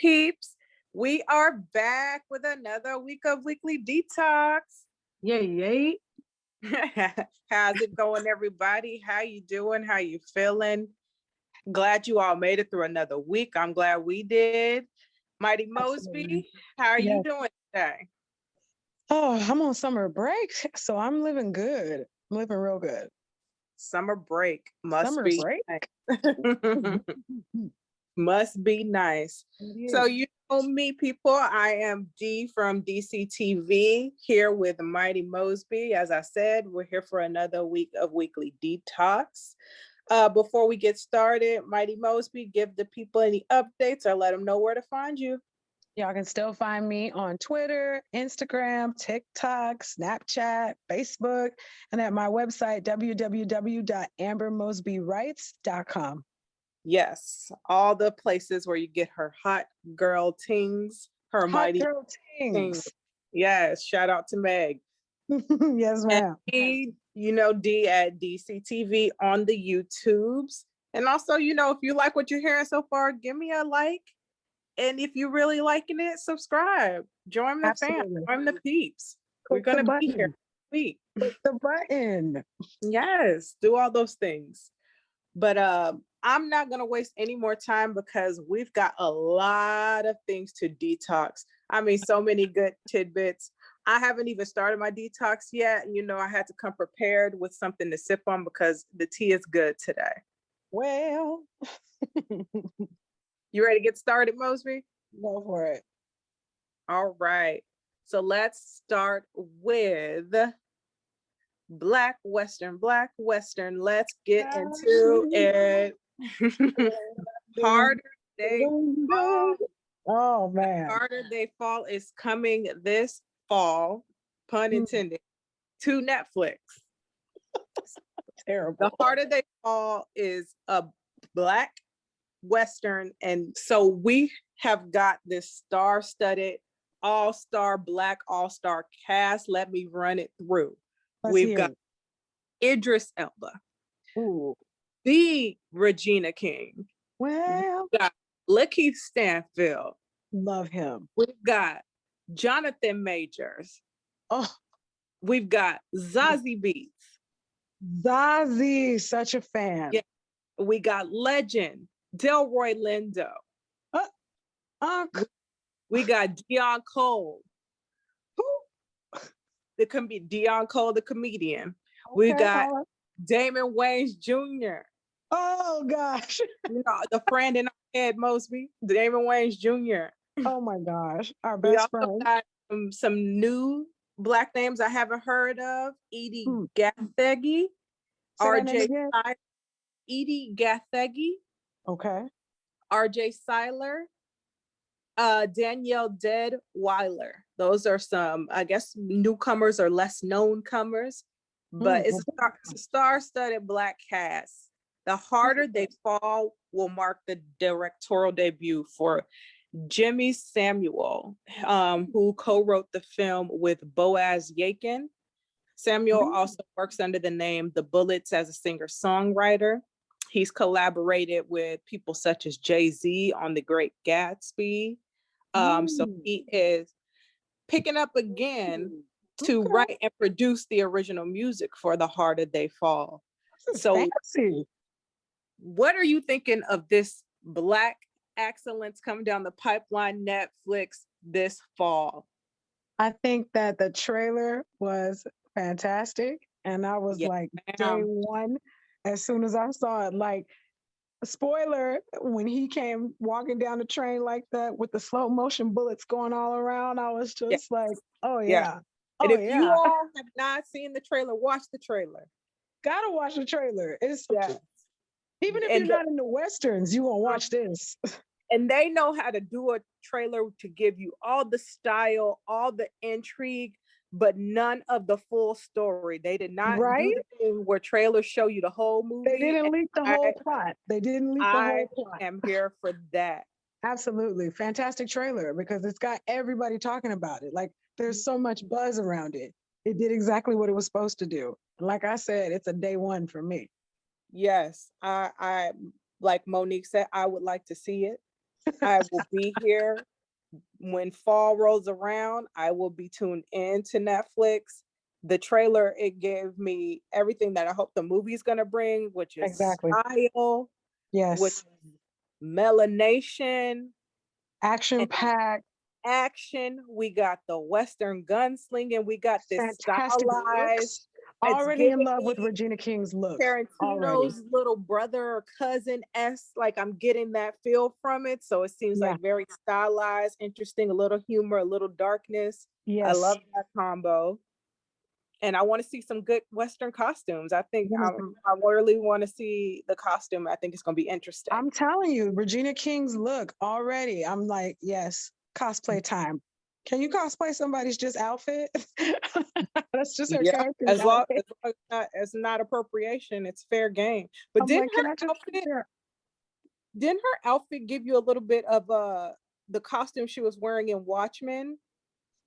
peeps? We are back with another week of Weekly Detox. Yay. How's it going, everybody? How you doing? How you feeling? Glad you all made it through another week. I'm glad we did. Mighty Mosby, how are you doing today? Oh, I'm on summer break, so I'm living good. I'm living real good. Summer break must Summer be break? nice. Must be nice. So you know me, people. I am Dee from DCTV here with Mighty Mosby. As I said, we're here for another week of Weekly Detox. Before we get started, Mighty Mosby, give the people any updates or let them know where to find you. Y'all can still find me on Twitter, Instagram, TikTok, Snapchat, Facebook, and at my website, www.ambermosbywrites.com. Yes, all the places where you get her hot girl tings, her mighty girl tings. Yes, shout out to Meg. Yes, ma'am. And you know, D at DCTV on the YouTubes. And also, you know, if you like what you're hearing so far, give me a like. And if you're really liking it, subscribe. Join the fam. Join the peeps. We're going to be here week. Click the button. Yes, do all those things. But I'm not going to waste any more time because we've got a lot of things to detox. I mean, so many good tidbits. I haven't even started my detox yet. You know, I had to come prepared with something to sip on because the tea is good today. Well, you ready to get started, Mosby? Go for it. All right. So let's start with Black Western. Let's get into it. Harder They Fall. Oh, man. Harder They Fall is coming this fall, pun intended, to Netflix. Terrible. The Harder They Fall is a Black Western. And so we have got this star-studded, all-star, Black all-star cast. Let me run it through. We've got Idris Elba. Ooh. The Regina King. Well, we've got Lakeith Stanfield. Love him. We've got Jonathan Majors. Oh. We've got Zazie Beetz. Zazie, such a fan. Yeah. We got legend Delroy Lindo. We got Deon Cole. Deon Cole, the comedian. Okay, we got Damon Wayans Jr. Oh gosh. You know, the friend in our head, Mosby, Damon Wayans Jr. Oh my gosh. Our best friend. Got some new Black names I haven't heard of. Edie Gathegi. RJ Seiler. Edie Gathegi. Okay. RJ Seiler. Danielle Dead Weiler. Those are some, I guess, newcomers or less known comers, but it's a star-studded Black cast. The Harder They Fall will mark the directorial debut for Jimmy Samuel, who co-wrote the film with Boaz Yakin. Samuel also works under the name The Bullets as a singer-songwriter. He's collaborated with people such as Jay-Z on The Great Gatsby. So he is picking up again to write and produce the original music for The Harder They Fall. So fancy. What are you thinking of this Black excellence coming down the pipeline Netflix this fall? I think that the trailer was fantastic. And I was like, day one, as soon as I saw it, like, spoiler, when he came walking down the train like that with the slow motion bullets going all around, I was just like, oh yeah. And if you all have not seen the trailer, watch the trailer. Gotta watch the trailer. It's even if you're not into Westerns, you gonna watch this. And they know how to do a trailer to give you all the style, all the intrigue, but none of the full story. They did not do the thing where trailers show you the whole movie. They didn't leak the whole plot. I am here for that. Absolutely. Fantastic trailer because it's got everybody talking about it. Like, there's so much buzz around it. It did exactly what it was supposed to do. Like I said, it's a day one for me. Yes. I like Monique said, I would like to see it. I will be here when fall rolls around. I will be tuned in to Netflix. The trailer, it gave me everything that I hope the movie's gonna bring, which is Exactly. style, which Yes. is melanation, Action packed. action. We got the Western gunslinging. We got this Fantastic stylized. looks. It's Already in giving love with me Regina King's looks. Already. Tarantino's little brother or cousin S. Like I'm getting that feel from it. So it seems like very stylized, interesting, a little humor, a little darkness. I Yes. love that combo. And I want to see some good Western costumes. I think I really want to see the costume. I think it's going to be interesting. I'm telling you, Regina King's look already. I'm like, yes, cosplay time. Can you cosplay somebody's just outfit? That's just her character. As long as it's not appropriation, it's fair game. But didn't her outfit give you a little bit of the costume she was wearing in Watchmen?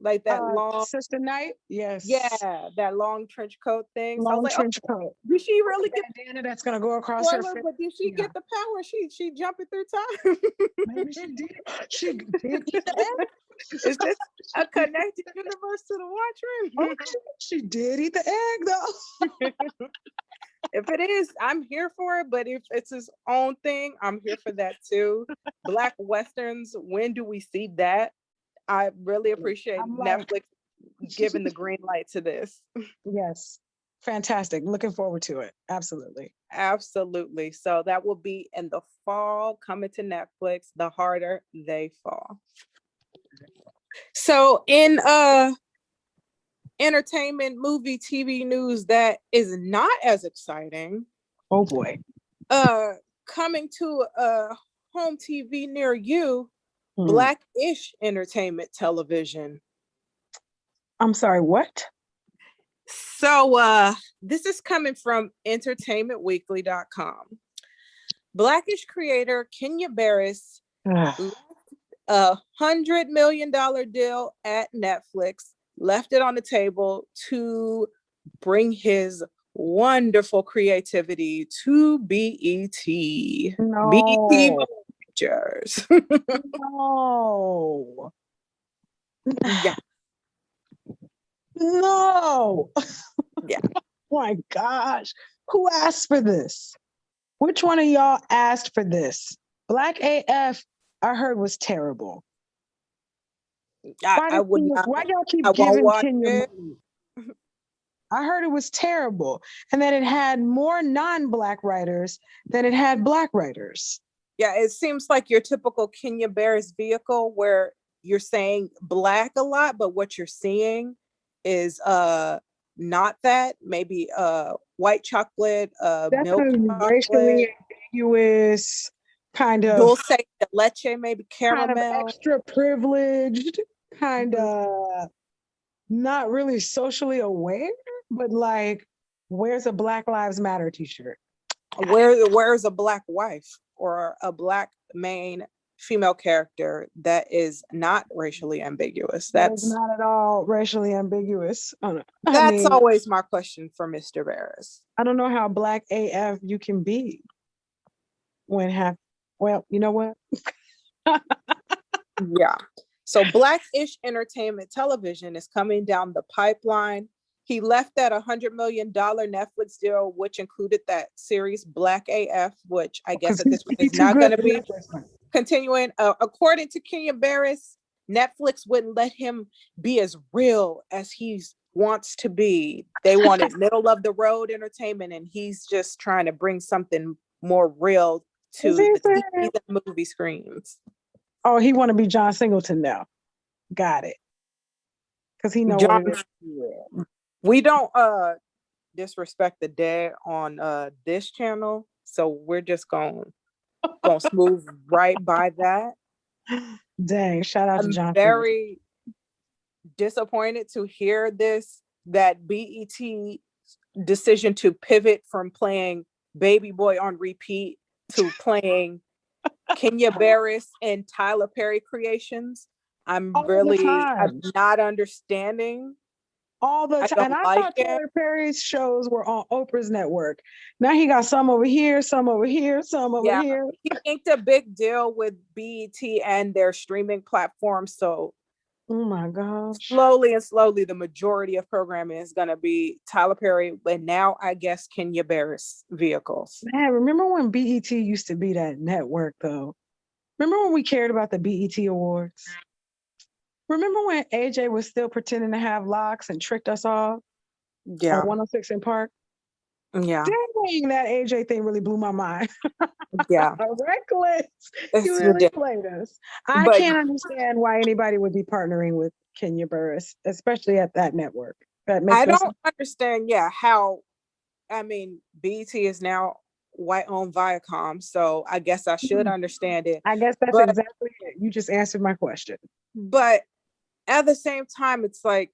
Like that long Sister Night, yes. Yeah, that long trench coat thing. Long so I was like, trench coat. Did she really get bandana that's gonna go across her face? But did she get the power? She jumping through time. Maybe she did. She did eat the egg. Is this a connected universe to the Watchmen? Okay. She did eat the egg though. If it is, I'm here for it. But if it's his own thing, I'm here for that too. Black Westerns, when do we see that? I really appreciate Netflix giving the green light to this. Yes. Fantastic. Looking forward to it. Absolutely. Absolutely. So that will be in the fall, coming to Netflix, The Harder They Fall. So in entertainment, movie, TV news that is not as exciting. Oh boy. Coming to a home TV near you, Black-ish Entertainment Television. I'm sorry, what? So this is coming from entertainmentweekly.com. Black-ish creator Em-Barris left $100 million deal at Netflix, left it on the table to bring his wonderful creativity to BET. No. BET Pictures. No. Yeah. No. Yeah. Oh my gosh. Who asked for this? Which one of y'all asked for this? Black AF, I heard was terrible. I would not. Why y'all keep giving Kenya money? I heard it was terrible. And that it had more non-Black writers than it had Black writers. Yeah, it seems like your typical Em-Barris vehicle where you're saying Black a lot, but what you're seeing is not that. Maybe white chocolate, milk chocolate, racially ambiguous, kind of dulce de leche, maybe caramel, kind of extra privileged, kind of not really socially aware, but like, where's a Black Lives Matter t-shirt? Where's a Black wife or a Black main female character that is not racially ambiguous? That's not at all racially ambiguous. That's always my question for Mr. Barris. I don't know how Black AF you can be when well, you know what? Yeah. So Black-ish Entertainment Television is coming down the pipeline. He left that $100 million Netflix deal, which included that series Black AF, which I guess at this point is not going to be continuing. According to Em-Barris, Netflix wouldn't let him be as real as he wants to be. They wanted middle of the road entertainment, and he's just trying to bring something more real to the TV and movie screens. Oh, he want to be John Singleton now. Got it. Because he knows what it is. We don't disrespect the dead on this channel, so we're just gonna smooth right by that. Dang, shout out to John. I'm very disappointed to hear that BET decision to pivot from playing Baby Boy on repeat to playing Em-Barris and Tyler Perry creations. I'm not understanding. all the I time. don't And I like thought it. Tyler Perry's shows were on Oprah's network. Now he got some over here, some over here, some over here. He inked a big deal with BET and their streaming platform. So oh my gosh. slowly, the majority of programming is going to be Tyler Perry. And now I guess Em-Barris vehicles. Man, remember when BET used to be that network though? Remember when we cared about the BET Awards? Remember when AJ was still pretending to have locks and tricked us all Yeah. on 106 in Park? Yeah. Dang, that AJ thing really blew my mind. Yeah. Reckless. It's You really ridiculous. played us. I can't understand why anybody would be partnering with Em-Barris, especially at that network. That makes I don't understand, how, I mean, BET is now white-owned Viacom, so I guess I should understand it. I guess that's exactly it. You just answered my question. But at the same time, it's like,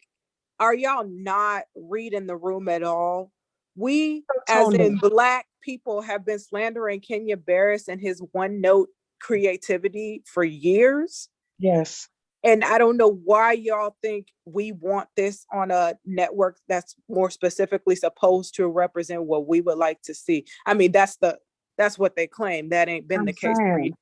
are y'all not reading the room at all? We, as in Black people, have been slandering Em-Barris and his one-note creativity for years. Yes. And I don't know why y'all think we want this on a network that's more specifically supposed to represent what we would like to see. I mean, that's what they claim. That ain't been the case for you.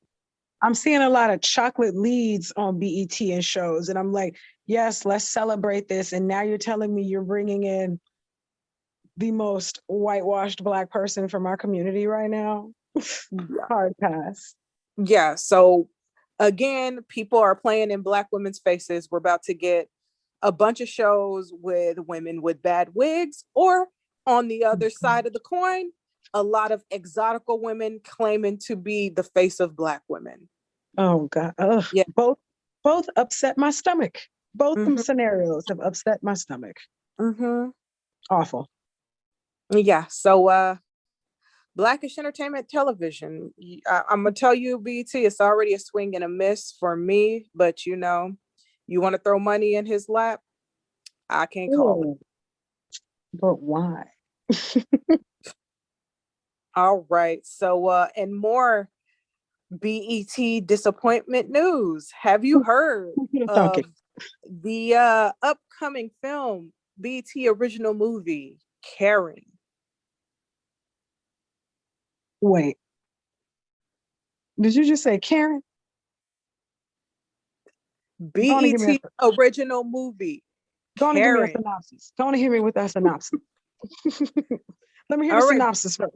I'm seeing a lot of chocolate leads on BET and shows, and I'm like, yes, let's celebrate this. And now you're telling me you're bringing in the most whitewashed Black person from our community right now? Hard pass. Yeah. So again, people are playing in Black women's faces. We're about to get a bunch of shows with women with bad wigs, or on the other side of the coin, a lot of exotical women claiming to be the face of Black women. Oh God. Ugh. Yeah. Both upset my stomach. Both them scenarios have upset my stomach. Awful. Yeah. So Black-ish Entertainment Television. I'm gonna tell you, BT, it's already a swing and a miss for me, but you want to throw money in his lap, I can't call it. But why? All right. So and more BET disappointment news. Have you heard of the upcoming film, BET original movie, Karen? Wait. Did you just say Karen? BET original movie. Go on and give me a synopsis. Go on and hit me with that synopsis. Let me hear the synopsis first.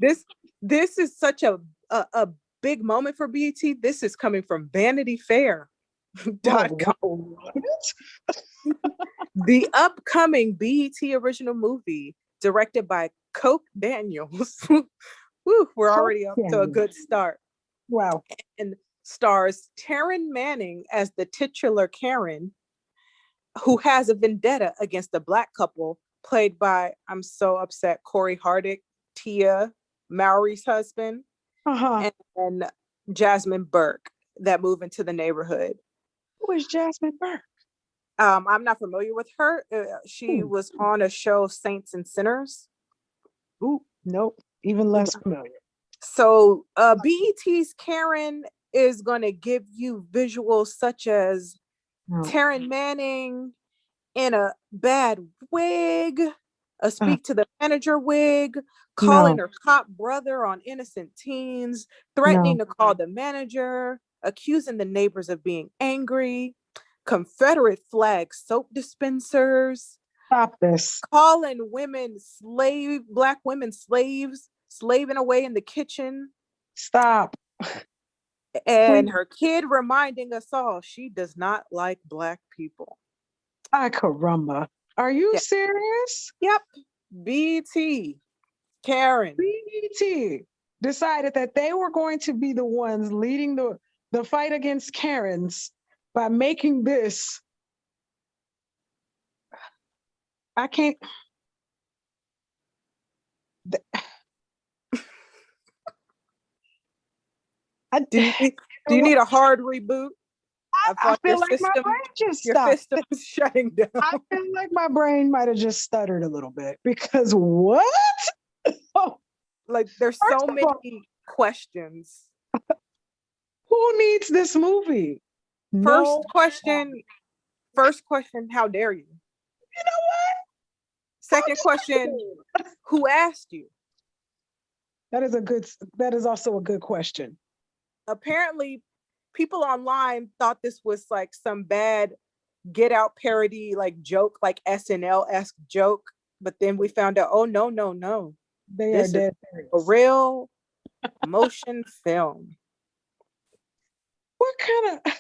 This is such a big moment for BET. This is coming from Vanity Fair. The upcoming BET original movie, directed by Coke Daniels. Woo, we're already up to a good start. Wow. And stars Taryn Manning as the titular Karen, who has a vendetta against a Black couple played by, I'm so upset, Corey Hardick, Tia Mowry's husband, and Jasmine Burke, that move into the neighborhood. Who is Jasmine Burke? I'm not familiar with her. She was on a show, Saints and Sinners. Ooh, nope, even less familiar. So BET's Karen is going to give you visuals such as Taryn Manning in a bad wig, a speak to the manager wig, calling her cop brother on innocent teens, threatening to call the manager, accusing the neighbors of being angry, Confederate flag soap dispensers. Stop this. Calling Black women slaves, slaving away in the kitchen. Stop. And her kid reminding us all she does not like Black people. Ay, caramba. Are you serious? Yep. BET, Karen. BET decided that they were going to be the ones leading the fight against Karens by making this. I can't. Do you need a hard reboot? I feel like my brain just stopped. Your system's shutting down. I feel like my brain might have just stuttered a little bit, because what? Like, there's so many questions. Who needs this movie? First question, how dare you? You know what? Second question, who asked you? That is also a good question. Apparently, people online thought this was like some bad Get Out parody, like joke, like SNL-esque joke. But then we found out, oh, no. This are dead serious. A real motion film. What kind of...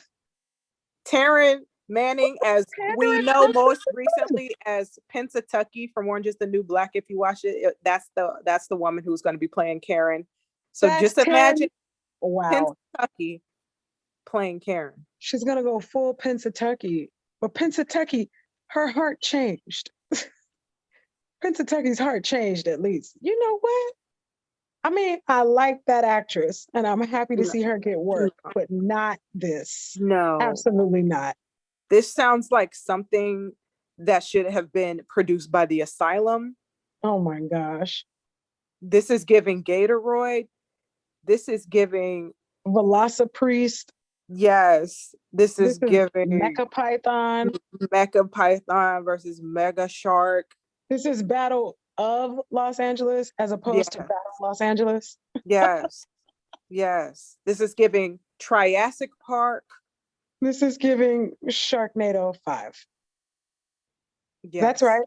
Taryn Manning, as we know most recently as Pennsatucky from Orange is the New Black. If you watch it, that's the woman who's going to be playing Karen. So just imagine Pennsatucky playing Karen. She's going to go full Pennsatucky. But Pennsatucky, her heart changed. Pensatucky's heart changed at least. You know what? I mean, I like that actress and I'm happy to see her get work, but not this. No. Absolutely not. This sounds like something that should have been produced by the Asylum. Oh my gosh. This is giving Gatoroid. This is giving Velocipriest. Yes. This is giving Mecha Python. Mecha Python versus Mega Shark. This is Battle of Los Angeles as opposed to Battle of Los Angeles. Yes. Yes. This is giving Triassic Park. This is giving Sharknado 5. Yes. That's right.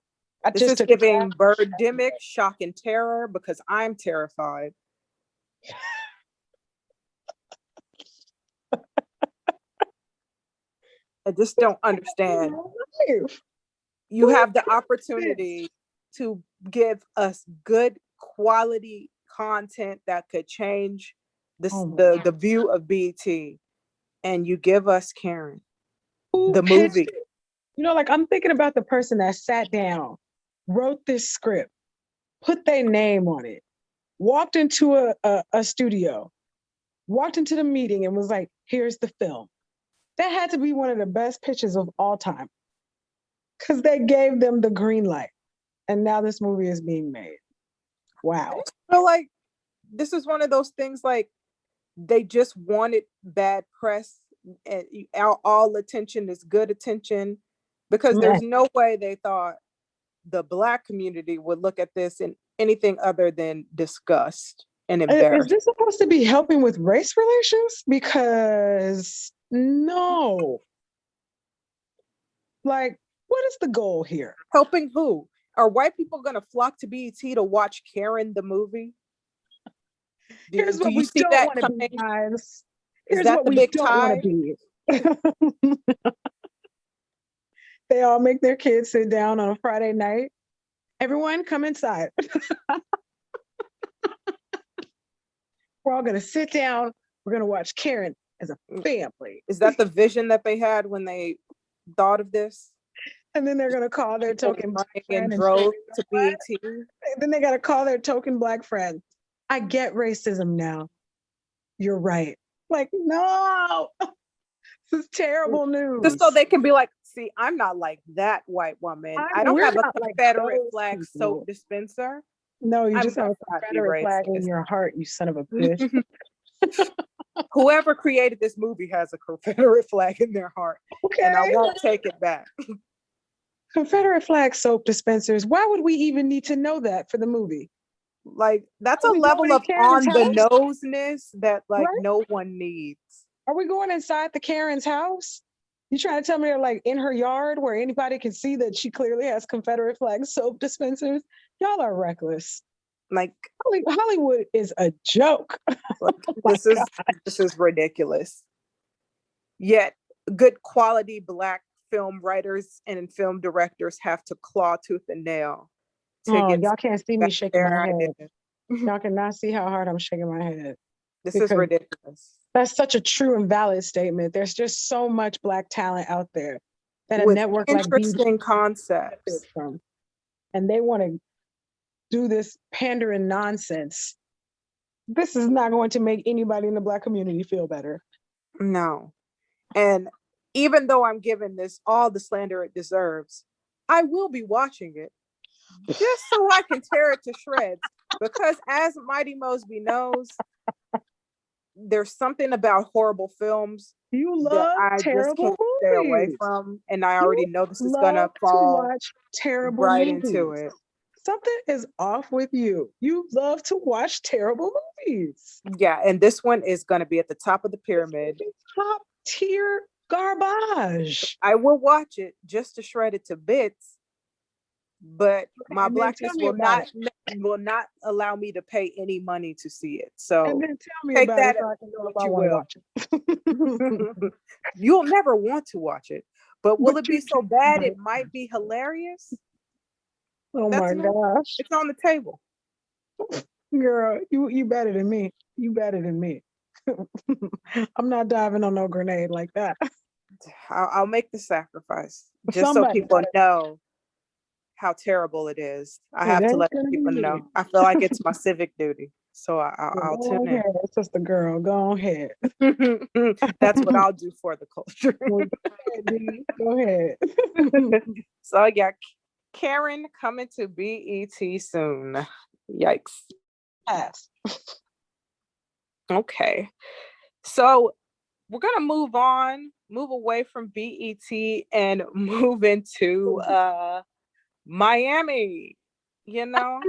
This is giving Birdemic, Shock and Terror, because I'm terrified. I just don't understand. You have the opportunity to give us good quality content that could change the view of BET, and you give us Karen, the movie. You know, like I'm thinking about the person that sat down, wrote this script, put their name on it, walked into a studio, walked into the meeting and was like, here's the film. That had to be one of the best pitches of all time. Because they gave them the green light. And now this movie is being made. Wow. I feel like this is one of those things like they just wanted bad press and all attention is good attention, because there's no way they thought the Black community would look at this in anything other than disgust and embarrassment. Is this supposed to be helping with race relations? Because no. Like, what is the goal here? Helping who? Are white people going to flock to BET to watch Karen the movie? Here's what we don't want to be, guys. Here's what we don't want to be. They all make their kids sit down on a Friday night. Everyone come inside. We're all going to sit down. We're going to watch Karen as a family. Is that the vision that they had when they thought of this? And then they're going to call their token Black friend and drove to BET. Then they got to call their token Black friend. I get racism now. You're right. Like, no, this is terrible news. Just so they can be like, see, I'm not like that white woman. I don't have a Confederate flag soap dispenser. No, you just have a Confederate flag in your heart, you son of a bitch. Whoever created this movie has a Confederate flag in their heart. Okay. And I won't take it back. Confederate flag soap dispensers. Why would we even need to know that for the movie? Like, that's a level of on the noseness that like no one needs. Are we going inside the Karen's house? You trying to tell me they're like in her yard where anybody can see that she clearly has Confederate flag soap dispensers? Y'all are reckless. Like, Hollywood is a joke. This is ridiculous. Yet good quality Black film writers and film directors have to claw tooth and nail. Y'all can't see me shaking my head. Y'all cannot see how hard I'm shaking my head. This is ridiculous. That's such a true and valid statement. There's just so much Black talent out there that with a network interesting like concepts from, and they want to do this pandering nonsense. This is not going to make anybody in the Black community feel better. No. And even though I'm giving this all the slander it deserves, I will be watching it just so I can tear it to shreds. Because as Mighty Mosby knows, there's something about horrible films you love that I terrible just can't stay away from, and I already know this is gonna fall terrible right movies. into it. something is off with you. You love to watch terrible movies. Yeah, and this one is going to be at the top of the pyramid. Top tier garbage. I will watch it just to shred it to bits, but my blackness will not allow me to pay any money to see it. So and then tell me take about that it so I can know if I you want to will. watch it. You'll never want to watch it, but will But it be so bad it might be hilarious? Oh my gosh. It's on the table. Girl, you better than me. You better than me. I'm not diving on no grenade like that. I'll make the sacrifice just so people know how terrible it is. I have to let people know. I feel like it's my civic duty. So I'll tune in. It's just a girl. Go ahead. That's what I'll do for the culture. Go ahead. So yeah, Karen coming to BET soon. Yikes. Pass. Okay. So we're gonna move away from BET and move into Miami. You know,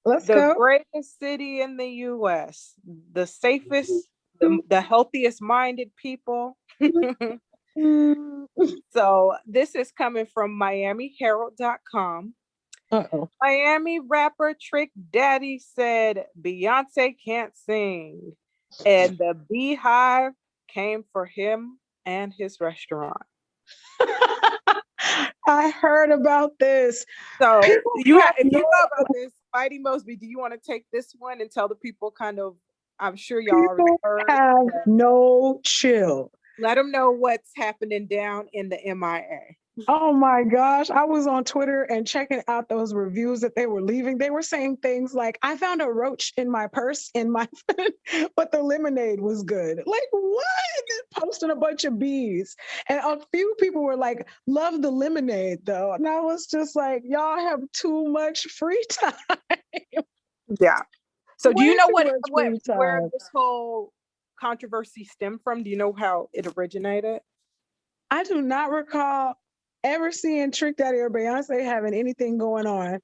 Let's go. The greatest city in the US, the safest, the healthiest minded people. So this is coming from MiamiHerald.com. Miami rapper TrickDaddy said Beyoncé can't sing, and the Beehive came for him and his restaurant. I heard about this. So if you know about this, Spidey Mosby, do you want to take this one and tell the people kind of? I'm sure y'all already heard. Have no chill. Let them know what's happening down in the MIA. Oh my gosh. I was on Twitter and checking out those reviews that they were leaving. They were saying things like, I found a roach in my purse but the lemonade was good. Like, what? Posting a bunch of bees. And a few people were like, love the lemonade though. And I was just like, y'all have too much free time. Yeah. So do you know where this whole controversy stemmed from? Do you know how it originated? I do not recall ever seeing TrickDaddy or Beyonce having anything going on.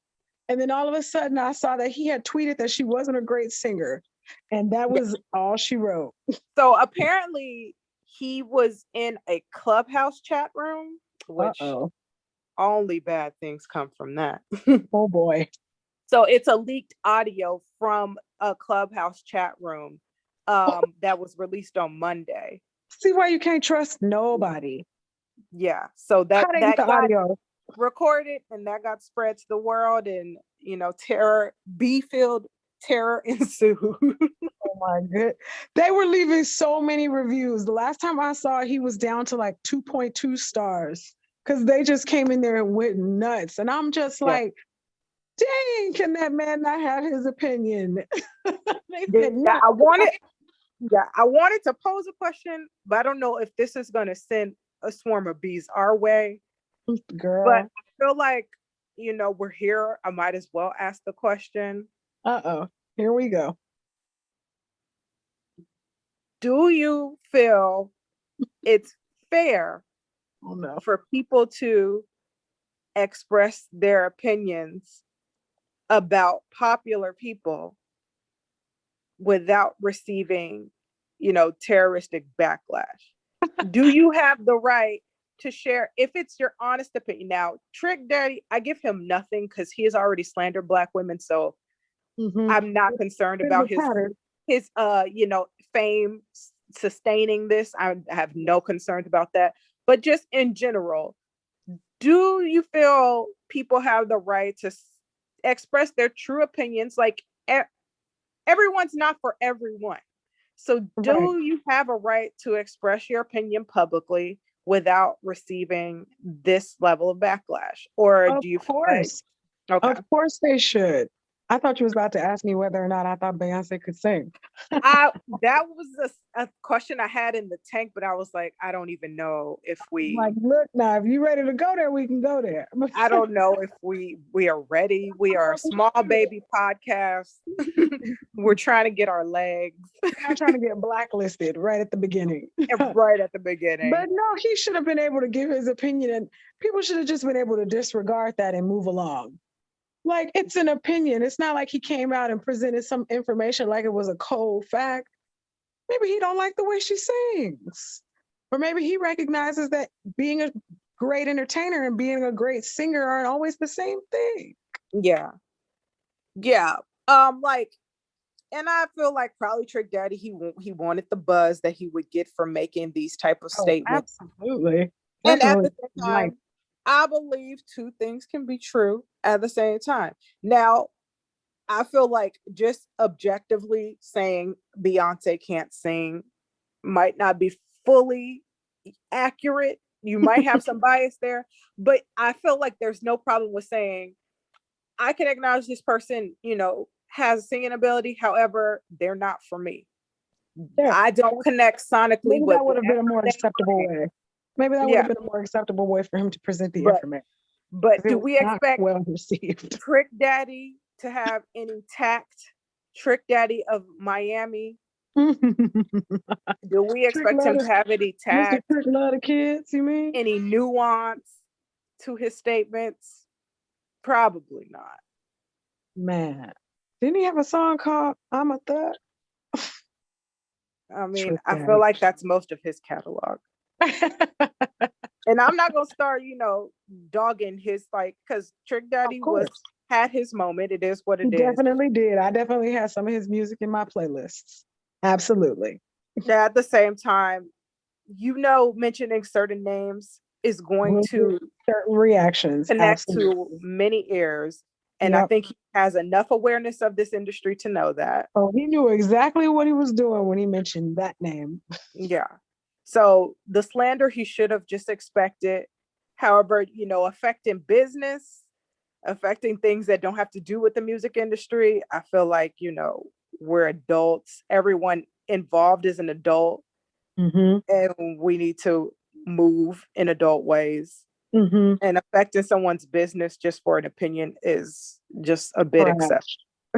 And then all of a sudden I saw that he had tweeted that she wasn't a great singer. And that was all she wrote. So apparently he was in a Clubhouse chat room, which only bad things come from that. Oh boy. So it's a leaked audio from a Clubhouse chat room that was released on Monday. See why you can't trust nobody. Yeah. So that got audio recorded and that got spread to the world, and B-filled terror ensued. Oh my god. They were leaving so many reviews. The last time I saw it, he was down to like 2.2 stars because they just came in there and went nuts. And I'm just like, dang, can that man not have his opinion? I wanted to pose a question, but I don't know if this is going to send a swarm of bees our way. Girl. But I feel like, we're here. I might as well ask the question. Here we go. Do you feel it's fair for people to express their opinions about popular people without receiving, terroristic backlash? Do you have the right to share if it's your honest opinion? Now, TrickDaddy, I give him nothing because he has already slandered Black women, so I'm not concerned about his fame sustaining this. I have no concerns about that. But just in general, do you feel people have the right to express their true opinions? Like everyone's not for everyone. So do you have a right to express your opinion publicly without receiving this level of backlash? Or do you feel like, Of course they should. I thought you was about to ask me whether or not I thought Beyonce could sing. That was a question I had in the tank, but I was like, I don't even know if we... Like, look, now, if you're ready to go there, we can go there. I don't know if we are ready. We are a small baby podcast. We're trying to get our legs. I'm trying to get blacklisted right at the beginning. Right at the beginning. But no, he should have been able to give his opinion, and people should have just been able to disregard that and move along. Like, it's an opinion. It's not like he came out and presented some information like it was a cold fact. Maybe he don't like the way she sings. Or maybe he recognizes that being a great entertainer and being a great singer aren't always the same thing. Yeah. Like, and I feel like probably TrickDaddy, he wanted the buzz that he would get from making these type of statements. Absolutely. And at the same time, I believe two things can be true at the same time. Now, I feel like just objectively saying Beyonce can't sing might not be fully accurate. You might have some bias there, but I feel like there's no problem with saying I can acknowledge this person, has singing ability. However, they're not for me. Yeah. I don't connect sonically. Maybe that would have been a more acceptable way. Maybe that would have been a more acceptable way for him to present the information. But do we expect well received TrickDaddy to have any tact? TrickDaddy of Miami. Do we expect him to have any tact? Trick a lot of kids, you mean? Any nuance to his statements? Probably not. Man, didn't he have a song called "I'm a Thug"? I mean, I feel like that's most of his catalog. And I'm not gonna start, dogging his, like, because TrickDaddy had his moment. It is what it is. He definitely did. I definitely had some of his music in my playlists. Absolutely. Yeah, at the same time, mentioning certain names is going to certain reactions connect to many ears. And I think he has enough awareness of this industry to know that. Oh, he knew exactly what he was doing when he mentioned that name. Yeah. So the slander he should have just expected. However, affecting business, affecting things that don't have to do with the music industry, I feel like, we're adults. Everyone involved is an adult. Mm-hmm. And we need to move in adult ways. Mm-hmm. And affecting someone's business just for an opinion is just a bit excessive.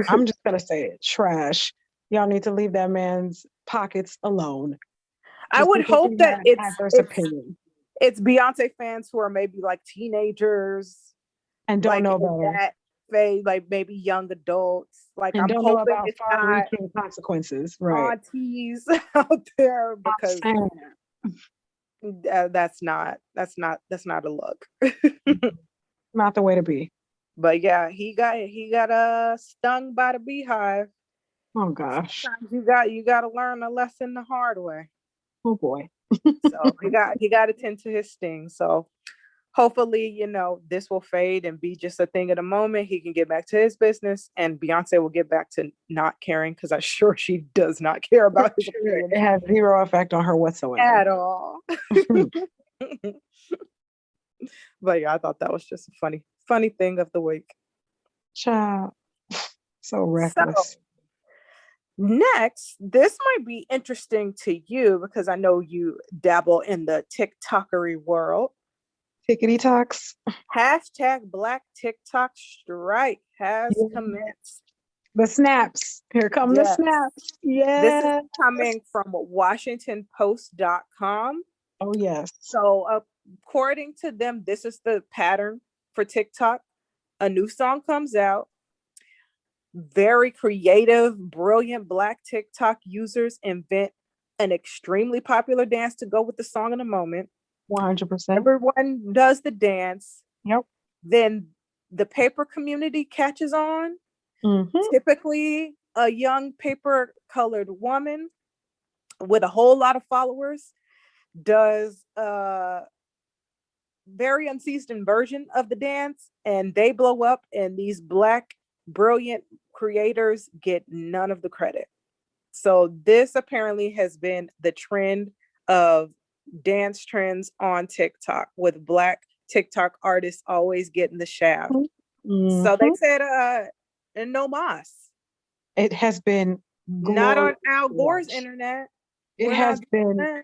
I'm just going to say it. Trash. Y'all need to leave that man's pockets alone. I would hope that it's Beyonce fans who are maybe like teenagers and don't know better. That phase, like maybe young adults. Like, I'm don't hoping know about it's far-reaching consequences, right? Aunties out there, because that's not a look. Not the way to be. But yeah, he got stung by the beehive. Oh gosh. Sometimes you got to learn a lesson the hard way. Oh boy. So he got to tend to his sting. So hopefully, this will fade and be just a thing at a moment. He can get back to his business, and Beyonce will get back to not caring, because I'm sure she does not care about his opinion. It has zero effect on her whatsoever. At all. But yeah, I thought that was just a funny thing of the week. Child. So reckless. So, next, this might be interesting to you because I know you dabble in the TikTokery world. Tickety-tox. Hashtag Black TikTok strike has commenced. The snaps. Here come the snaps. Yeah. This is coming from WashingtonPost.com. Oh, yes. So according to them, this is the pattern for TikTok. A new song comes out. Very creative, brilliant Black TikTok users invent an extremely popular dance to go with the song in a moment. 100%. Everyone does the dance. Yep. Then the paper community catches on. Mm-hmm. Typically, a young paper-colored woman with a whole lot of followers does a very unseasoned version of the dance, and they blow up, and these Black brilliant creators get none of the credit. So this apparently has been the trend of dance trends on TikTok, with Black TikTok artists always getting the shaft. Mm-hmm. So they said no mas. It has been not on Al Gore's internet. It has been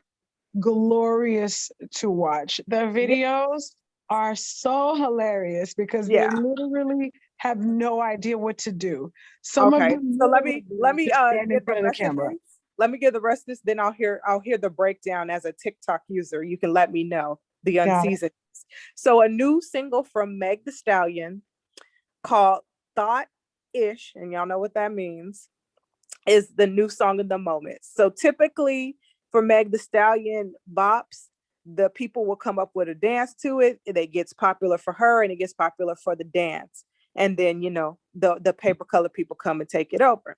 glorious to watch. The videos are so hilarious because they literally have no idea what to do. Some of them. So let me get the rest of this. Let me get the rest of this. Then I'll hear the breakdown as a TikTok user. You can let me know the unseasoned. So a new single from Meg Thee Stallion called thought-ish, and y'all know what that means, is the new song of the moment. So typically for Meg Thee Stallion bops, the people will come up with a dance to it. It gets popular for her and it gets popular for the dance. And then, you know, the paper color people come and take it over.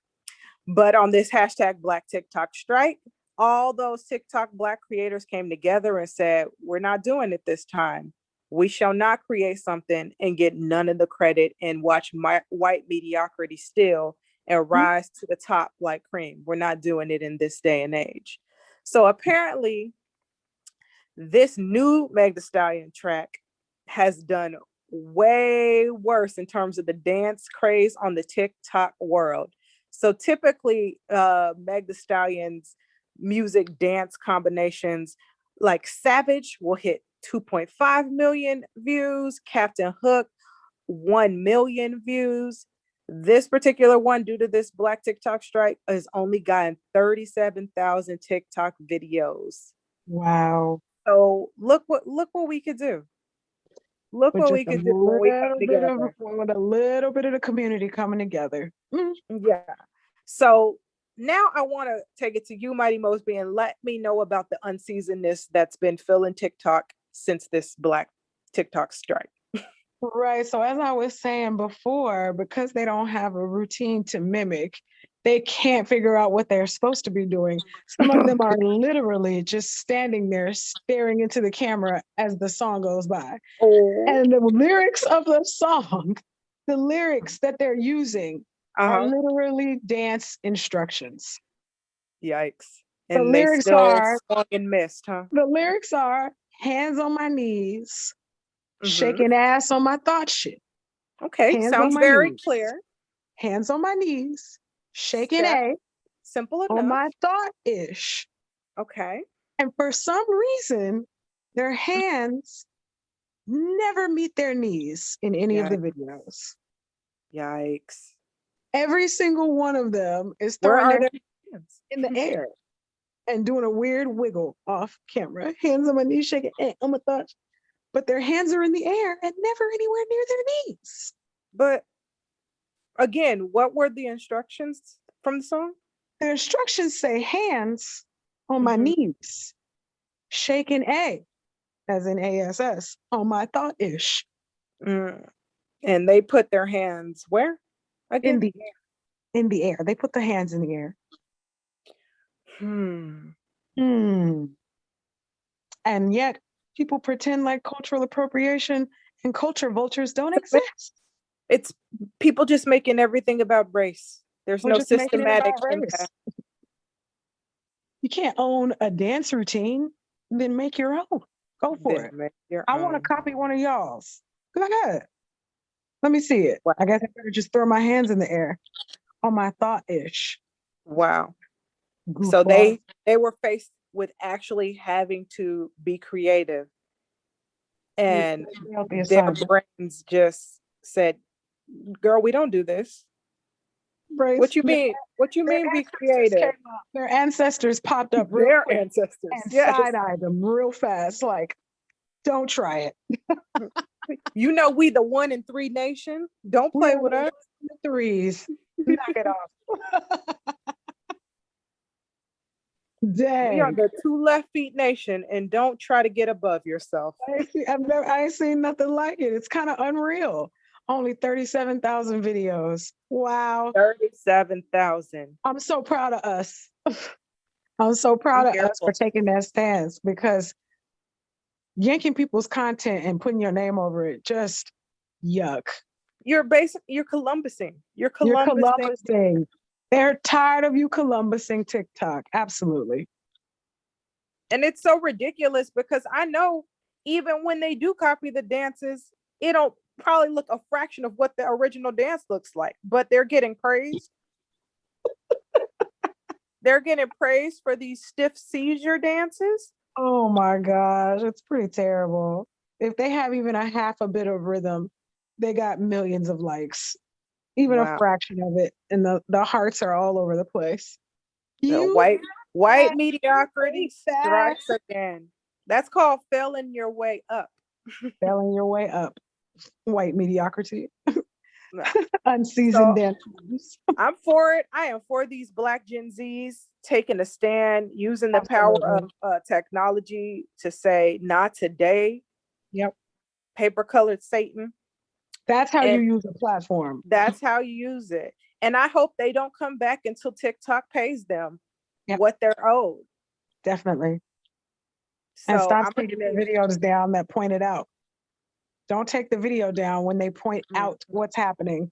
But on this hashtag Black TikTok strike, all those TikTok Black creators came together and said, we're not doing it this time. We shall not create something and get none of the credit and watch white mediocrity still and rise to the top like cream. We're not doing it in this day and age. So apparently, this new Meg Thee Stallion track has done way worse in terms of the dance craze on the TikTok world. So typically, Meg Thee Stallion's music dance combinations, like Savage, will hit 2.5 million views, Captain Hook 1 million views. This particular one, due to this Black TikTok strike, has only gotten 37,000 TikTok videos. Wow. So look what we could do. Look with what we could do when we come together. With a little bit of the community coming together. Yeah. So now I want to take it to you, Mighty Mosby, and let me know about the unseasonedness that's been filling TikTok since this Black TikTok strike. Right. So as I was saying before, because they don't have a routine to mimic, they can't figure out what they're supposed to be doing. Some of them are literally just standing there staring into the camera as the song goes by. Oh. And the lyrics of the song, the lyrics that they're using are literally dance instructions. Yikes. And the lyrics are swung and missed, huh? The lyrics are hands on my knees, shaking ass on my thought shit. Okay, hands sounds very knees. Clear. Hands on my knees, shaking A. Simple enough. On my thought-ish. Okay. And for some reason, their hands never meet their knees in any of the videos. Yikes. Every single one of them is throwing their hands in the air and doing a weird wiggle off camera. Hands on my knees, shaking A on my thoughts. But their hands are in the air and never anywhere near their knees. But again, what were the instructions from the song? The instructions say hands on my knees, shaking A, as in ASS, on my thought-ish. And they put their hands where? Again? In the air. In the air. They put the hands in the air. And yet, people pretend like cultural appropriation and culture vultures don't exist. It's people just making everything about race. There's no systematic impact. You can't own a dance routine, then make your own. Go for it. I want to copy one of y'all's. Go ahead. Let me see it. Wow. I guess I better just throw my hands in the air on my thought-ish. Wow. So they were faced with actually having to be creative. And their brains just said, girl, we don't do this. Brace. What you mean? What you mean be creative? Their ancestors popped up real quick ancestors and side-eyed them real fast. Like, don't try it. You know we the 1 in 3 nation. Don't play with us. Threes. Knock it off. Dang. We are the 2 left feet nation, and don't try to get above yourself. I ain't seen nothing like it. It's kind of unreal. Only 37,000 videos. Wow. 37,000. I'm so proud of us. I'm so proud of us for taking that stance, because yanking people's content and putting your name over it, just yuck. You're Columbusing. You're Columbusing. They're tired of you Columbusing TikTok. Absolutely. And it's so ridiculous because I know even when they do copy the dances, it'll probably look a fraction of what the original dance looks like, but they're getting praised. They're getting praised for these stiff seizure dances. Oh my gosh, it's pretty terrible. If they have even a half a bit of rhythm, they got millions of likes. Even a fraction of it, and the hearts are all over the place. The white mediocrity strikes again. That's called failing your way up. Failing your way up. White mediocrity. No. Unseasoned So dances. I'm for it. I am for these Black Gen Zs taking a stand, using the power of technology to say, not today. Yep. Paper colored Satan. That's how you use a platform. That's how you use it. And I hope they don't come back until TikTok pays them what they're owed. Definitely. So and stop taking their videos down that point it out. Don't take the video down when they point out what's happening.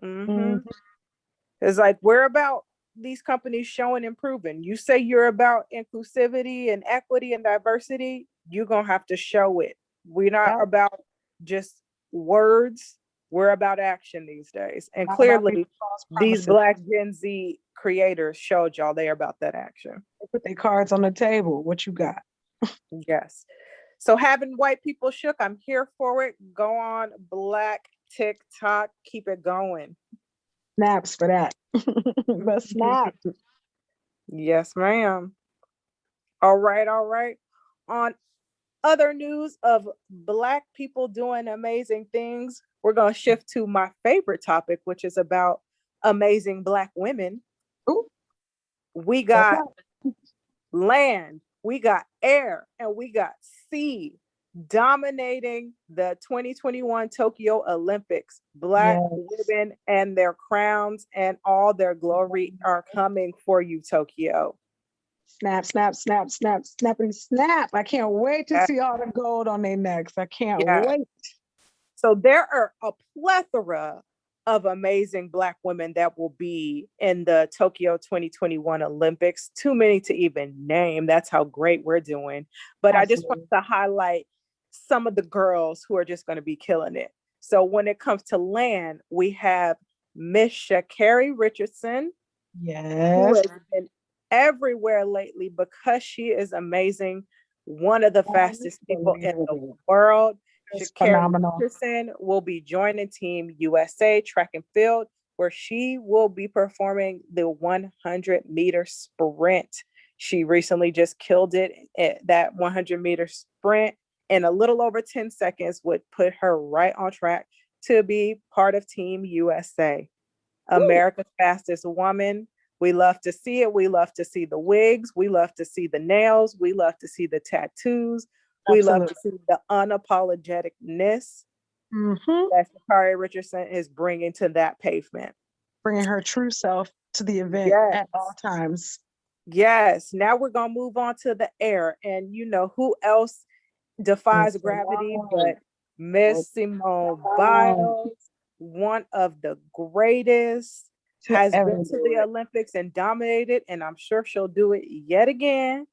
It's like, we're about these companies showing and proving. You say you're about inclusivity and equity and diversity, you're going to have to show it. We're not about just words. We're about action these days. And clearly, these Black Gen Z creators showed y'all they're about that action. They put their cards on the table. What you got? Yes. So having white people shook, I'm here for it. Go on Black TikTok. Keep it going. Snaps for that. The snap. Yes, ma'am. All right. On other news of Black people doing amazing things, we're going to shift to my favorite topic, which is about amazing Black women. Ooh. We got land, we got air, and we got sea dominating the 2021 Tokyo Olympics. Black women and their crowns and all their glory are coming for you, Tokyo. Snap, snap, snap, snap, snappity snap. I can't wait to see all the gold on their necks. I can't wait. So there are a plethora of amazing Black women that will be in the Tokyo 2021 Olympics. Too many to even name. That's how great we're doing. But I just want to highlight some of the girls who are just going to be killing it. So when it comes to land, we have Miss Sha'carri Richardson. Yes. Who has been everywhere lately because she is amazing. One of the fastest people in the world. Sha'carri Richardson will be joining Team USA Track and Field, where she will be performing the 100-meter sprint. She recently just killed it at that 100-meter sprint in a little over 10 seconds, would put her right on track to be part of Team USA. America's fastest woman. We love to see it. We love to see the wigs. We love to see the nails. We love to see the tattoos. We love to see the unapologeticness that Sha'carri Richardson is bringing to that pavement. Bringing her true self to the event at all times. Yes. Now we're going to move on to the air. And you know who else defies gravity but Miss Simone Biles, one of the greatest, has been to the Olympics and dominated, and I'm sure she'll do it yet again.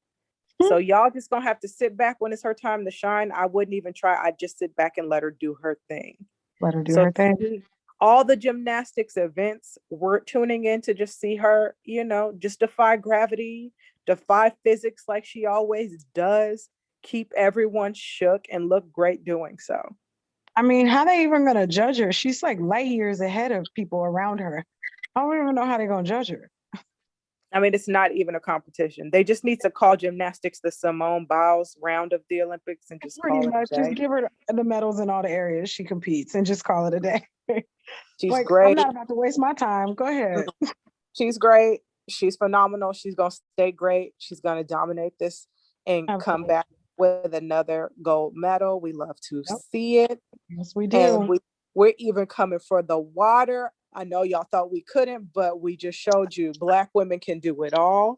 So y'all just gonna have to sit back when it's her time to shine. I wouldn't even try. I'd just sit back and let her do her thing. Let her do her thing. All the gymnastics events, we're tuning in to just see her, just defy gravity, defy physics like she always does, keep everyone shook and look great doing so. I mean, how they even gonna judge her? She's like light years ahead of people around her. I don't even know how they're gonna judge her. I mean, it's not even a competition. They just need to call gymnastics the Simone Biles round of the Olympics and just call it a day. Just give her the medals in all the areas she competes and just call it a day. She's great. I'm not about to waste my time. Go ahead. She's great. She's phenomenal. She's going to stay great. She's going to dominate this and come back with another gold medal. We love to see it. Yes, we do. And we're even coming for the water. I know y'all thought we couldn't, but we just showed you Black women can do it all.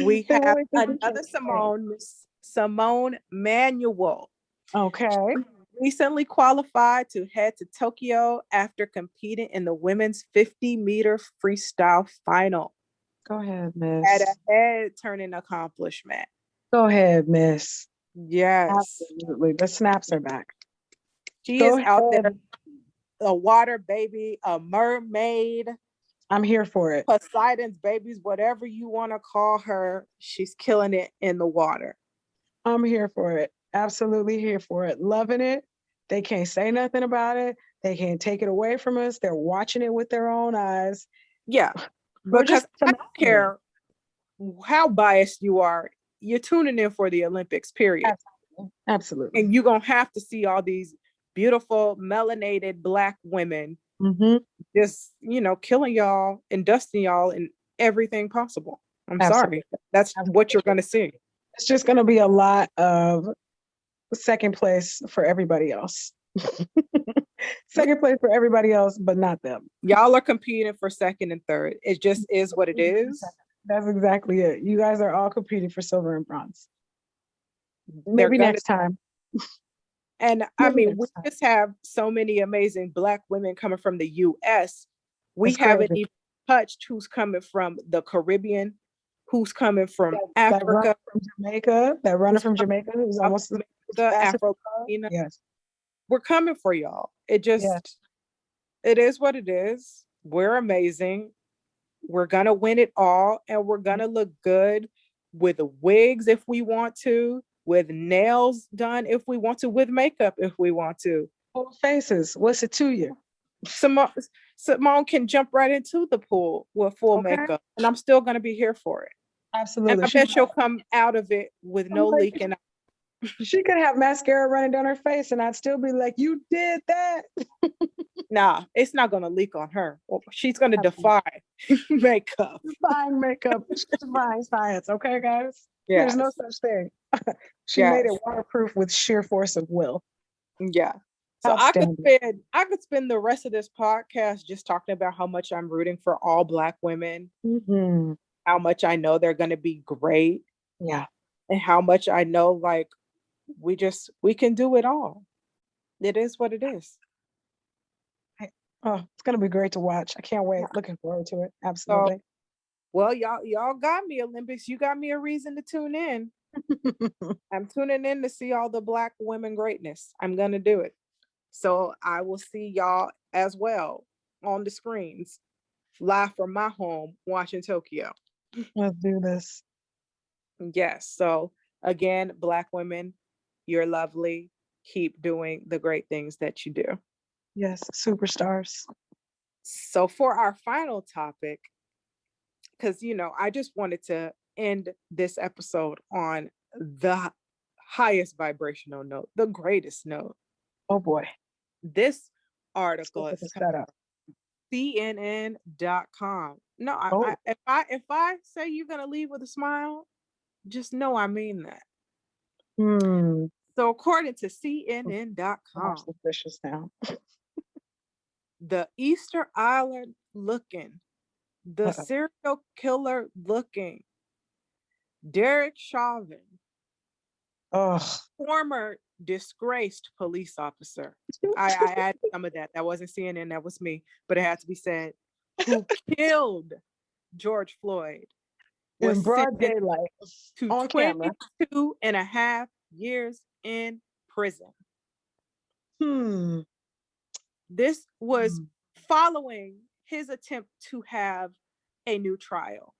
We have another Simone Manuel. Okay. She recently qualified to head to Tokyo after competing in the women's 50-meter freestyle final. Go ahead, miss. At a head-turning accomplishment. Go ahead, miss. Yes. Absolutely. The snaps are back. She is out there. A water baby, a mermaid. I'm here for it. Poseidon's babies, whatever you want to call her, she's killing it in the water. I'm here for it. Absolutely here for it. Loving it. They can't say nothing about it. They can't take it away from us. They're watching it with their own eyes. Yeah. Because I don't care how biased you are, you're tuning in for the Olympics, period. Absolutely. And you're going to have to see all these beautiful melanated Black women just, killing y'all and dusting y'all and everything possible. I'm Absolutely. sorry. That's what you're going to see. It's just going to be a lot of second place for everybody else. Second place for everybody else, but not them. Y'all are competing for second and third. It just is what it is. That's exactly it. You guys are all competing for silver and bronze. Maybe next time. And I mean, we just have so many amazing Black women coming from the US. We haven't even touched who's coming from the Caribbean, who's coming from Africa. That runner from Jamaica who's almost the Afro. Yes. We're coming for y'all. It just, it is what it is. We're amazing. We're going to win it all, and we're going to look good with wigs if we want to, with nails done if we want to, with makeup if we want to. Full faces. What's it to you? Simone can jump right into the pool with full makeup, and I'm still going to be here for it. Absolutely. And I bet she'll come out of it with no leaking. She could have mascara running down her face, and I'd still be like, "You did that." Nah, it's not going to leak on her. She's going to defy makeup. Defying makeup. She's defying science. Okay, guys. Yeah. There's no such thing. She made it waterproof with sheer force of will. Yeah. So I could spend the rest of this podcast just talking about how much I'm rooting for all Black women, how much I know they're going to be great. Yeah. And how much I know, like, we can do it all. It is what it is. Oh, it's going to be great to watch. I can't wait. Looking forward to it. Absolutely. So, well, y'all got me, Olympics. You got me a reason to tune in. I'm tuning in to see all the Black women greatness. I'm going to do it. So I will see y'all as well on the screens, live from my home, watching Tokyo. Let's do this. Yes. So again, Black women, you're lovely. Keep doing the great things that you do. Yes, superstars. So for our final topic, because, I just wanted to end this episode on the highest vibrational note, the greatest note. Oh boy. This article is CNN.com. No, if I say you're going to leave with a smile, just know I mean that. So according to CNN.com, suspicious now. The Easter Island looking, the serial killer looking, DerekChauvin, former disgraced police officer. I added some of that. That wasn't CNN, that was me, but it had to be said. Who killed George Floyd in broad daylight to 22.5 years in prison. This was following his attempt to have a new trial.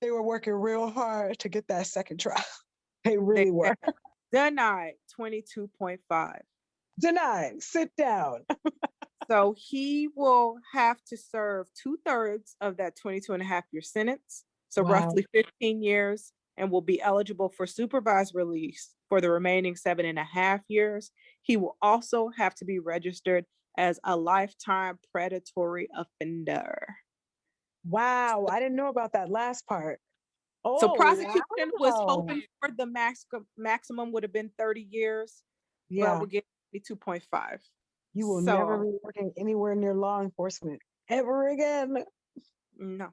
They were working real hard to get that second trial. They really were. Denied 22.5. Denied. Sit down. So he will have to serve 2/3 of that 22.5-year sentence. So roughly 15 years, and will be eligible for supervised release for the remaining 7.5 years. He will also have to be registered as a lifetime predatory offender. Wow, I didn't know about that last part. So prosecution was hoping for the maximum would have been 30 years, but we'll get 22.5. You will never be working anywhere near law enforcement ever again. No.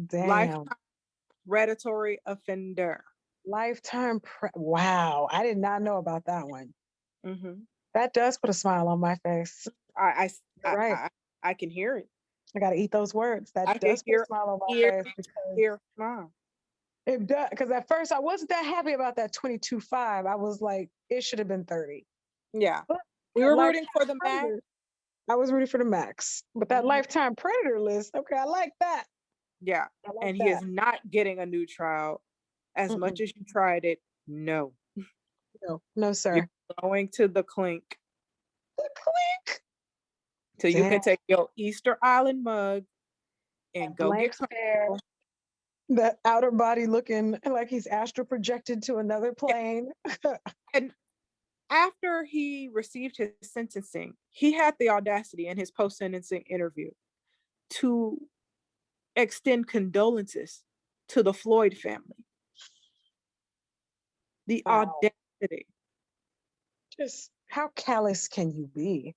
Damn. Lifetime predatory offender. Lifetime. Wow, I did not know about that one. That does put a smile on my face. I can hear it. I got to eat those words. That does put a smile on my face. It does, because at first I wasn't that happy about that 22.5. I was like, it should have been 30. Yeah, but we were rooting for the max. I was rooting for the max, but that lifetime predator list. Okay, I like that. Yeah, and he is not getting a new trial. As much as you tried it, no, sir. You're going to the clink. The clink. So you can take your Easter Island mug and go get comfortable. That outer body looking like he's astral projected to another plane. And after he received his sentencing, he had the audacity in his post-sentencing interview to extend condolences to the Floyd family. The audacity. Just how callous can you be?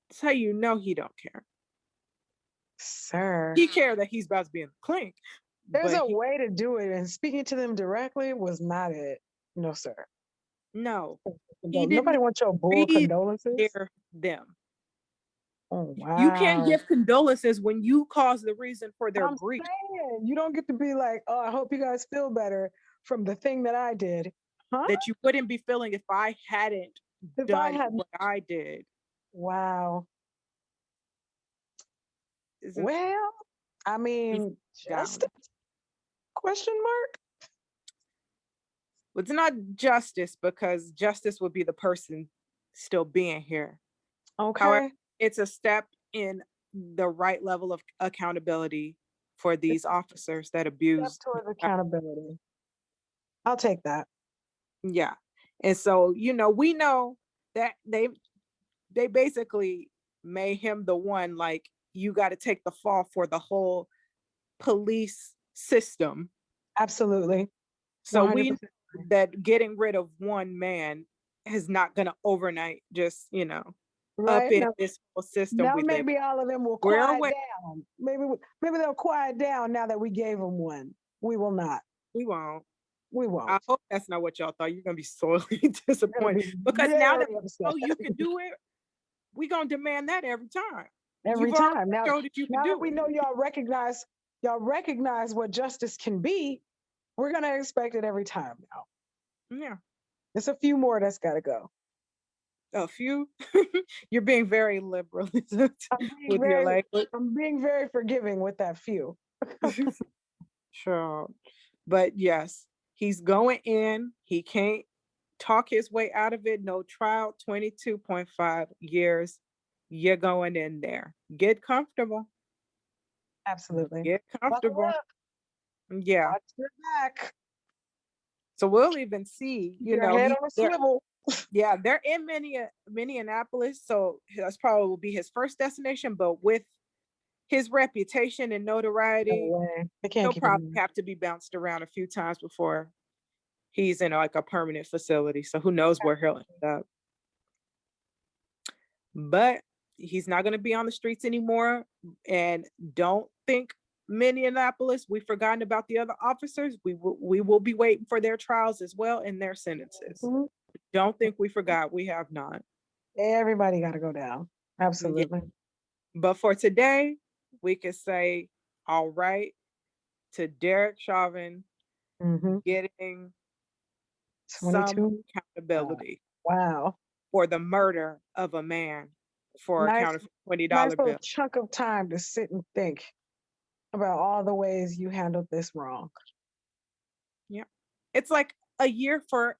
That's how you know he don't care. Sir. He cared that he's about to be in the clink. There's a way to do it, and speaking to them directly was not it. No, sir. No. Nobody wants your bull condolences. Hear them. Oh, wow. You can't give condolences when you cause the reason for their grief. Saying, you don't get to be like, oh, I hope you guys feel better from the thing that I did. Huh? That you wouldn't be feeling if I hadn't done what I did. Wow. Well, I mean, justice? Question mark? It's not justice, because justice would be the person still being here. Okay. However, it's a step in the right level of accountability for these officers that abused. Step towards accountability. I'll take that. Yeah. And so, you know, we know that they basically made him the one, like, you got to take the fall for the whole police system. Absolutely. So 100%. We know that getting rid of one man is not going to overnight just, you know, up in this whole system. Now maybe all of them will quiet down. Maybe they'll quiet down now that we gave them one. We will not. We won't. We won't. I hope that's not what y'all thought. You're going to be sorely disappointed. Because now that you can do it, we're going to demand that every time. Every time. Now that we know y'all recognize what justice can be, we're going to expect it every time now. Yeah. There's a few more that's got to go. A few? You're being very liberal with your language. I'm being very forgiving with that few. Sure. But yes, he's going in. He can't talk his way out of it. No trial, 22.5 years. You're going in there. Get comfortable. Absolutely. Get comfortable. Yeah. Watch your back. So we'll even see, you know, head on a swivel. Yeah, they're in Minneapolis, so that's probably will be his first destination. But with his reputation and notoriety, he'll probably have to be bounced around a few times before he's in like a permanent facility. So who knows where he'll end up. But he's not going to be on the streets anymore. And don't think Minneapolis, we've forgotten about the other officers. We will be waiting for their trials as well and their sentences. Mm-hmm. Don't think we forgot. We have not. Everybody got to go down. Absolutely. Yeah. But for today, we could say, all right, to DerekChauvin, getting 22? Some accountability. Wow. For the murder of a man for a counterfeit $20 bill. Nice chunk of time to sit and think about all the ways you handled this wrong. Yeah. It's like a year for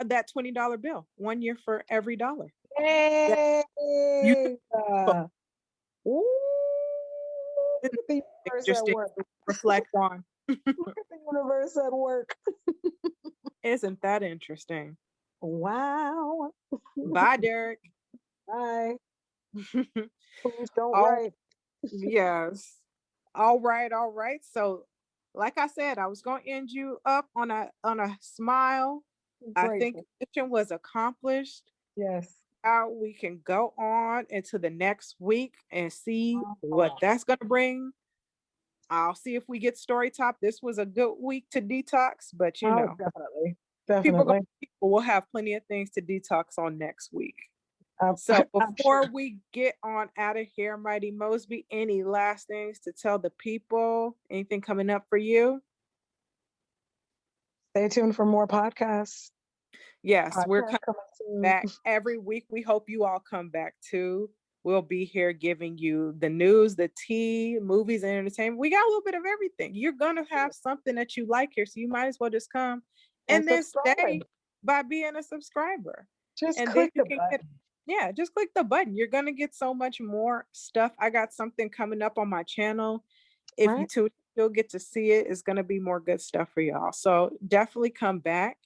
that $20 bill. 1 year for every dollar. Yay! The universe at work. Reflect on. Look at the universe at work. Isn't that interesting? Wow. Bye, Derek. Bye. Please don't write. Yes. All right. So, like I said, I was going to end you up on a smile. I think the mission was accomplished. Yes. How we can go on into the next week and see what that's going to bring. I'll see if we get story top. This was a good week to detox, but you know, definitely. People will have plenty of things to detox on next week. So before we get on out of here, Mighty Mosby, any last things to tell the people? Anything coming up for you? Stay tuned for more podcasts. Yes, we're coming back every week. We hope you all come back too. We'll be here giving you the news, the tea, movies, and entertainment. We got a little bit of everything. You're going to have something that you like here, so you might as well just come and then stay by being a subscriber. Just click the button. Just click the button. You're going to get so much more stuff. I got something coming up on my channel. If you tune, you'll get to see it. It's going to be more good stuff for y'all. So definitely come back.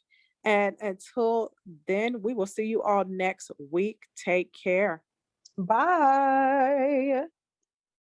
And until then, we will see you all next week. Take care. Bye.